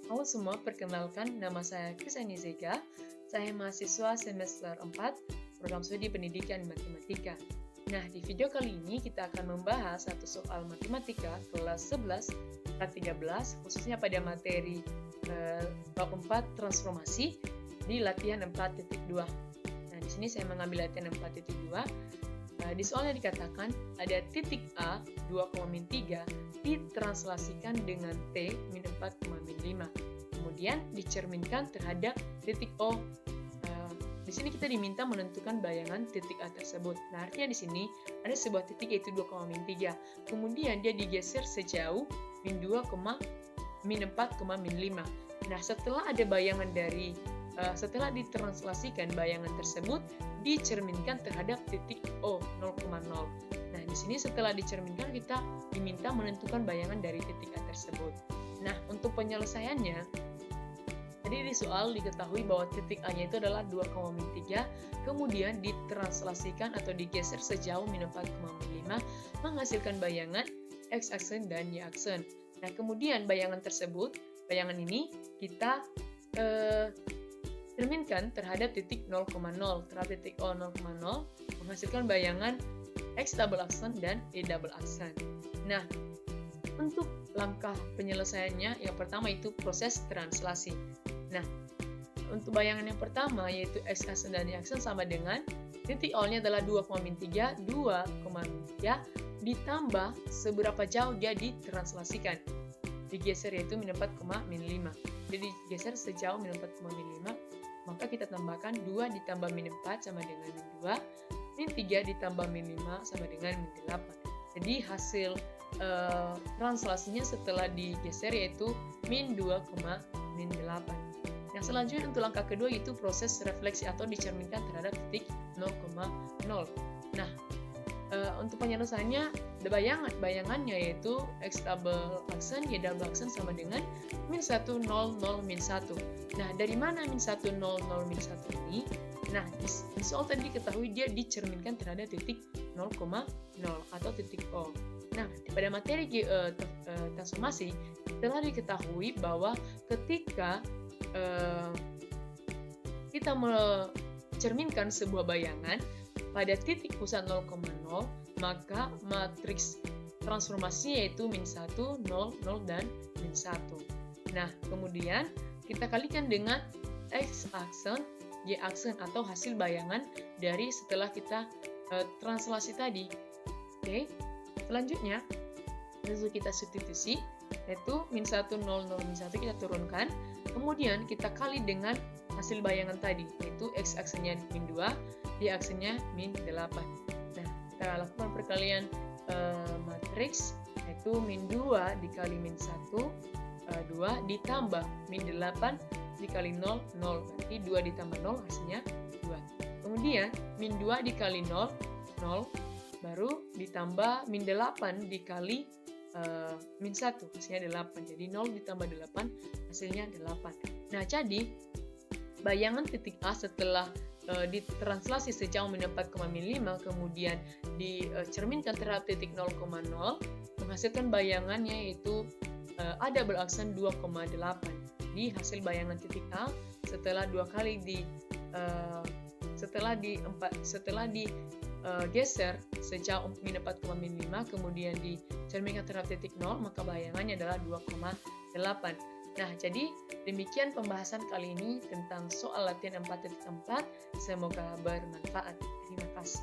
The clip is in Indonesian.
Halo semua, perkenalkan nama saya Krisani Zega. Saya mahasiswa semester 4, program studi pendidikan matematika. Nah, di video kali ini kita akan membahas satu soal matematika kelas 11, kelas 13, khususnya pada materi bab 4 transformasi di latihan 4.2. Nah, di sini saya mengambil latihan 4.2. Di soalnya dikatakan ada titik A 2,3 ditranslasikan dengan T min 4,5. Kemudian dicerminkan terhadap titik O. Di sini kita diminta menentukan bayangan titik A tersebut. Nah, artinya di sini ada sebuah titik yaitu 2,3. Kemudian dia digeser sejauh min 2, min 4,5. Nah, setelah ada bayangan dari setelah ditranslasikan bayangan tersebut dicerminkan terhadap titik O 0,0. Nah, di sini setelah dicerminkan kita diminta menentukan bayangan dari titik A tersebut. Nah, untuk penyelesaiannya, tadi di soal diketahui bahwa titik A-nya itu adalah 2,3, kemudian ditranslasikan atau digeser sejauh min 4,5 menghasilkan bayangan X-aksen dan Y-aksen. Nah, kemudian bayangan ini kita cerminkan terhadap titik 0,0, terhadap titik O 0,0 menghasilkan bayangan X double aksen dan Y double aksen. Nah, untuk langkah penyelesaiannya yang pertama itu proses translasi. Nah, untuk bayangan yang pertama yaitu X aksen dan Y aksen sama dengan titik O-nya adalah 2,3 ditambah seberapa jauh dia ditranslasikan. Digeser yaitu min 4,5. Jadi digeser sejauh min 4,5. Maka kita tambahkan 2 ditambah min 4 sama dengan min 2, min 3 ditambah min 5 sama dengan min 8. Jadi hasil translasinya setelah digeser yaitu min 2, min 8. Yang selanjutnya untuk langkah kedua yaitu proses refleksi atau dicerminkan terhadap titik 0,0. Nah, untuk penyelesaiannya bayangannya yaitu X double aksen, Y double aksen sama dengan min 1, 0, 0, min 1. Nah, dari mana min 1, 0, 0, min 1 ini? Nah, di soal tadi diketahui dia dicerminkan terhadap titik 0,0 atau titik O. Nah, pada materi transformasi telah diketahui bahwa ketika kita mencerminkan sebuah bayangan pada titik pusat 0,0, maka matriks transformasinya yaitu min 1, 0, 0, dan min 1. Nah, kemudian kita kalikan dengan X-aksen, Y-aksen atau hasil bayangan dari setelah kita translasi tadi. Oke, selanjutnya kita substitusi, yaitu min 1, 0, 0, min 1 kita turunkan, kemudian kita kali dengan hasil bayangan tadi, yaitu X-aksennya min 2, Y-aksennya min 8. Nah, kita lakukan perkalian matriks, yaitu min 2 dikali min 1, 2 ditambah min 8 dikali 0, 0. Berarti 2 ditambah 0 hasilnya 2. Kemudian min 2 dikali 0, 0. Baru ditambah min 8 dikali min 1 hasilnya 8. Jadi 0 ditambah 8 hasilnya 8. Nah, jadi bayangan titik A setelah ditranslasi sejauh min 4,5 kemudian dicerminkan terhadap titik 0,0 menghasilkan bayangannya yaitu A double aksen 2,8. Di hasil bayangan titik A setelah digeser sejauh min 4,5 kemudian dicerminkan terhadap titik 0 maka bayangannya adalah 2,8. Nah, jadi demikian pembahasan kali ini tentang soal latihan 4.4. Semoga bermanfaat. Terima kasih.